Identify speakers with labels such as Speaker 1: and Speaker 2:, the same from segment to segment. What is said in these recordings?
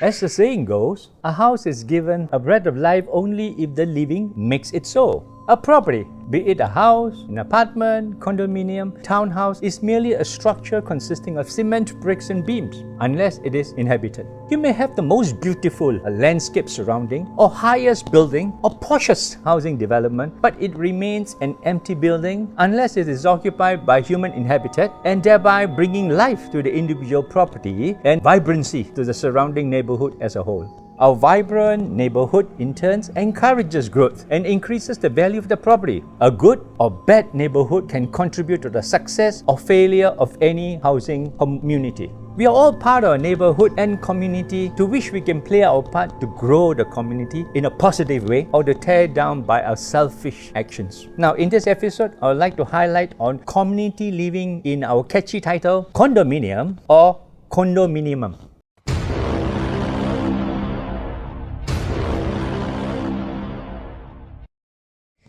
Speaker 1: As the saying goes, a house is given a breath of life only if the living makes it so. A property, be it a house, an apartment, condominium, townhouse, is merely a structure consisting of cement, bricks and beams, unless it is inhabited. You may have the most beautiful landscape surrounding, or highest building, or poshest housing development, but it remains an empty building unless it is occupied by human inhabitant, and thereby bringing life to the individual property and vibrancy to the surrounding neighborhood as a whole. A vibrant neighborhood in turn encourages growth and increases the value of the property. A good or bad neighborhood can contribute to the success or failure of any housing community. We are all part of a neighborhood and community to which we can play our part to grow the community in a positive way or to tear down by our selfish actions. Now, in this episode, I would like to highlight on community living in our catchy title, condominium or condominium.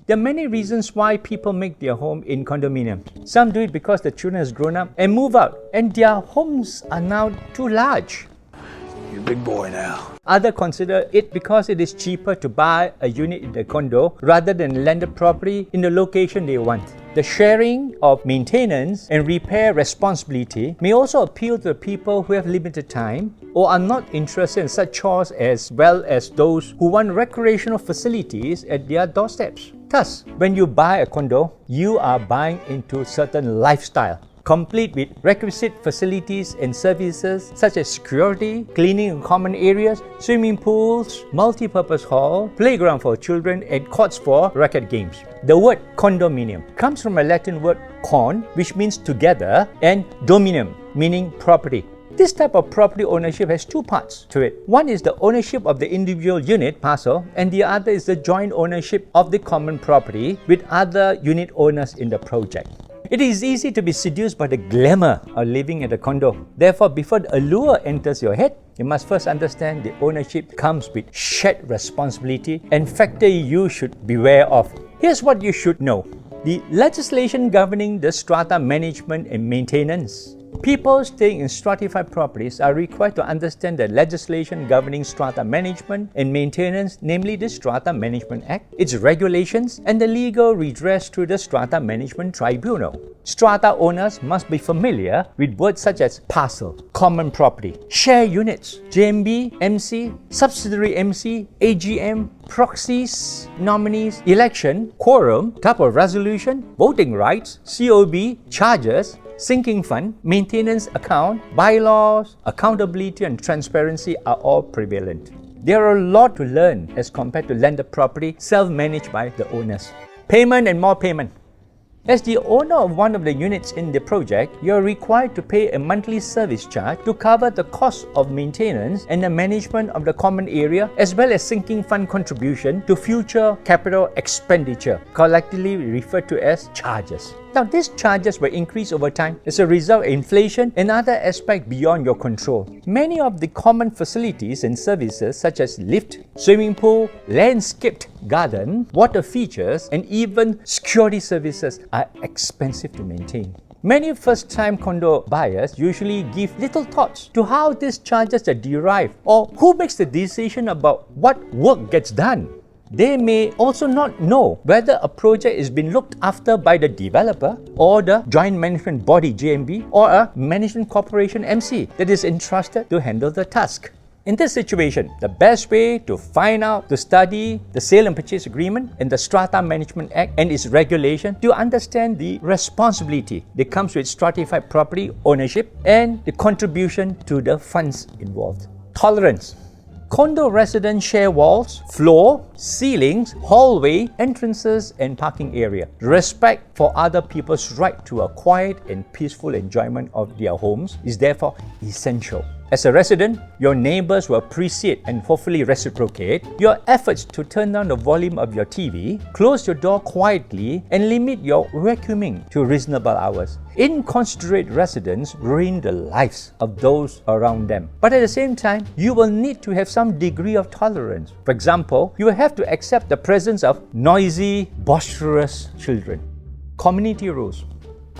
Speaker 1: There are many reasons why people make their home in condominium. Some do it because the children has grown up and move out and their homes are now too large.
Speaker 2: You're a big boy now.
Speaker 1: Others consider it because it is cheaper to buy a unit in the condo rather than landed property in the location they want. The sharing of maintenance and repair responsibility may also appeal to the people who have limited time or are not interested in such chores, as well as those who want recreational facilities at their doorsteps. Thus, when you buy a condo, you are buying into certain lifestyle, complete with requisite facilities and services such as security, cleaning in common areas, swimming pools, multi-purpose hall, playground for children, and courts for racket games. The word condominium comes from a Latin word con, which means together, and dominium, meaning property. This type of property ownership has two parts to it. One is the ownership of the individual unit parcel, and the other is the joint ownership of the common property with other unit owners in the project. It is easy to be seduced by the glamour of living at a condo. Therefore, before the allure enters your head, you must first understand the ownership comes with shared responsibility and factor you should beware of. Here's what you should know. The legislation governing the strata management and maintenance. People staying in stratified properties are required to understand the legislation governing strata management and maintenance, namely the Strata Management Act, its regulations, and the legal redress through the Strata Management Tribunal. Strata owners must be familiar with words such as parcel, common property, share units, JMB, MC, subsidiary MC, AGM, proxies, nominees, election, quorum, type of resolution, voting rights, COB, charges, sinking fund, maintenance account, bylaws, accountability and transparency are all prevalent. There are a lot to learn as compared to landed property self-managed by the owners. Payment and more payment. As the owner of one of the units in the project, you are required to pay a monthly service charge to cover the cost of maintenance and the management of the common area, as well as sinking fund contribution to future capital expenditure, collectively referred to as charges. Now, these charges will increase over time as a result of inflation and other aspects beyond your control. Many of the common facilities and services such as lift, swimming pool, landscaped garden, water features, and even security services are expensive to maintain. Many first-time condo buyers usually give little thoughts to how these charges are derived or who makes the decision about what work gets done. They may also not know whether a project is being looked after by the developer or the joint management body JMB or a management corporation MC that is entrusted to handle the task. In this situation, the best way to find out, to study the Sale and Purchase Agreement and the Strata Management Act and its regulation to understand the responsibility that comes with stratified property ownership and the contribution to the funds involved. Tolerance. Condo residents share walls, floor, ceilings, hallway, entrances, and parking area. Respect for other people's right to a quiet and peaceful enjoyment of their homes is therefore essential. As a resident, your neighbors will appreciate and hopefully reciprocate your efforts to turn down the volume of your TV, close your door quietly, and limit your vacuuming to reasonable hours. Inconsiderate residents ruin the lives of those around them. But at the same time, you will need to have some degree of tolerance. For example, you will have to accept the presence of noisy, boisterous children. Community rules.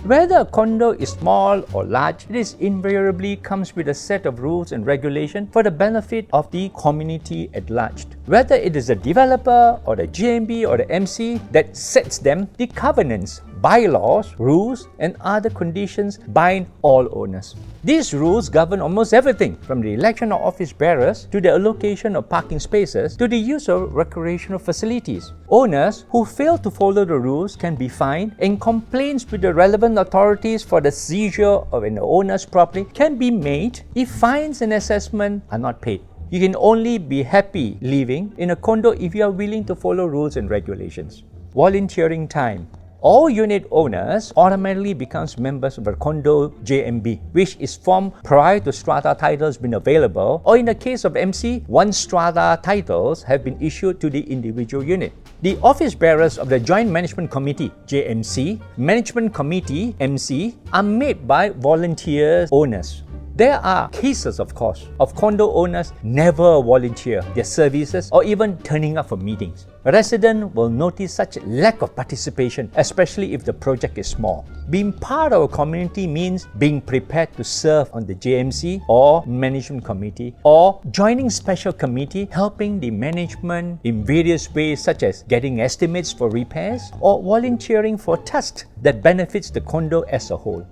Speaker 1: Whether a condo is small or large, it invariably comes with a set of rules and regulations for the benefit of the community at large. Whether it is the developer or the GMB or the MC that sets them, the covenants, bylaws, rules, and other conditions bind all owners. These rules govern almost everything from the election of office bearers to the allocation of parking spaces to the use of recreational facilities. Owners who fail to follow the rules can be fined, and complaints with the relevant authorities for the seizure of an owner's property can be made if fines and assessment are not paid. You can only be happy living in a condo if you are willing to follow rules and regulations. Volunteering time. All unit owners automatically becomes members of a condo JMB, which is formed prior to strata titles being available, or in the case of MC, once strata titles have been issued to the individual unit. The office bearers of the Joint Management Committee JMC, Management Committee MC are made by volunteer owners. There are cases, of course, of condo owners never volunteer their services or even turning up for meetings. Residents will notice such lack of participation, especially if the project is small. Being part of a community means being prepared to serve on the JMC or management committee, or joining special committee helping the management in various ways, such as getting estimates for repairs or volunteering for tasks that benefits the condo as a whole.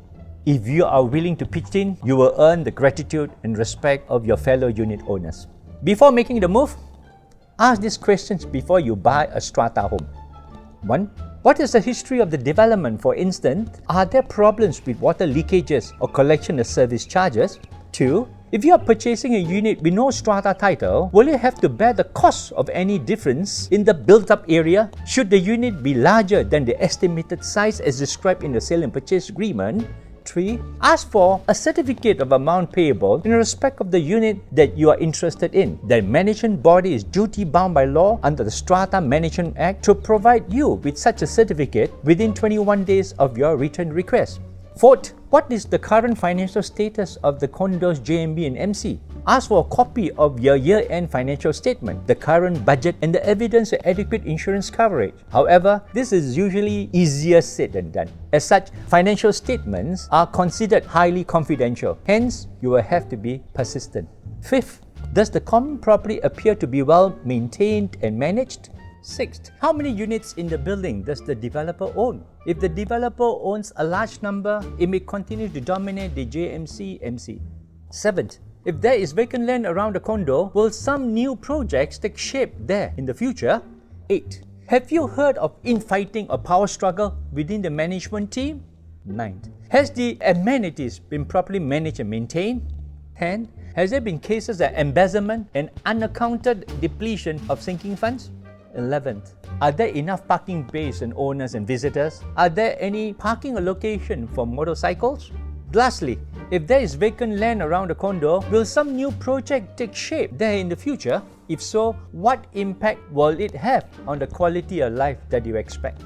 Speaker 1: If you are willing to pitch in, you will earn the gratitude and respect of your fellow unit owners. Before making the move, ask these questions before you buy a strata home. 1. What is the history of the development? For instance, are there problems with water leakages or collection of service charges? 2. If you are purchasing a unit with no strata title, will you have to bear the cost of any difference in the built-up area? Should the unit be larger than the estimated size as described in the sale and purchase agreement? 3. Ask for a certificate of amount payable in respect of the unit that you are interested in. The management body is duty bound by law under the Strata Management Act to provide you with such a certificate within 21 days of your return request. 4th, what is the current financial status of the condo's JMB and MC? Ask for a copy of your year-end financial statement, the current budget, and the evidence of adequate insurance coverage. However, this is usually easier said than done. As such, financial statements are considered highly confidential. Hence, you will have to be persistent. 5th, does the common property appear to be well maintained and managed? 6th, how many units in the building does the developer own? If the developer owns a large number, it may continue to dominate the JMC-MC. 7th, if there is vacant land around the condo, will some new projects take shape there in the future? 8. Have you heard of infighting or power struggle within the management team? 9. Has the amenities been properly managed and maintained? 10. Has there been cases of embezzlement and unaccounted depletion of sinking funds? 11th, are there enough parking bays and owners and visitors? Are there any parking allocation for motorcycles? Lastly, if there is vacant land around the condo, will some new project take shape there in the future? If so, what impact will it have on the quality of life that you expect?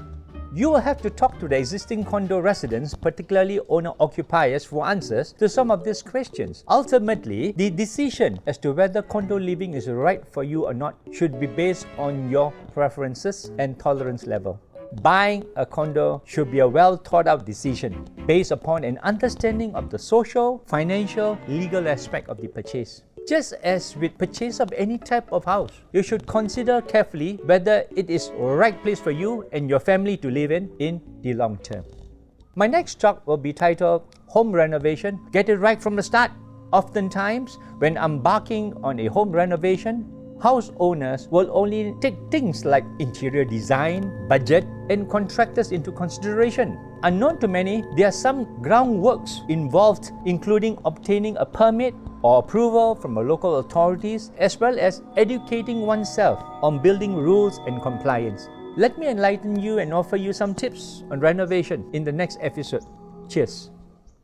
Speaker 1: You will have to talk to the existing condo residents, particularly owner-occupiers, for answers to some of these questions. Ultimately, the decision as to whether condo living is right for you or not should be based on your preferences and tolerance level. Buying a condo should be a well-thought-out decision based upon an understanding of the social, financial, legal aspect of the purchase. Just as with purchase of any type of house, you should consider carefully whether it is the right place for you and your family to live in the long term. My next talk will be titled Home Renovation. Get it right from the start. Oftentimes, when embarking on a home renovation, house owners will only take things like interior design, budget, and contractors into consideration. Unknown to many, there are some groundworks involved, including obtaining a permit or approval from the local authorities, as well as educating oneself on building rules and compliance. Let me enlighten you and offer you some tips on renovation in the next episode. Cheers!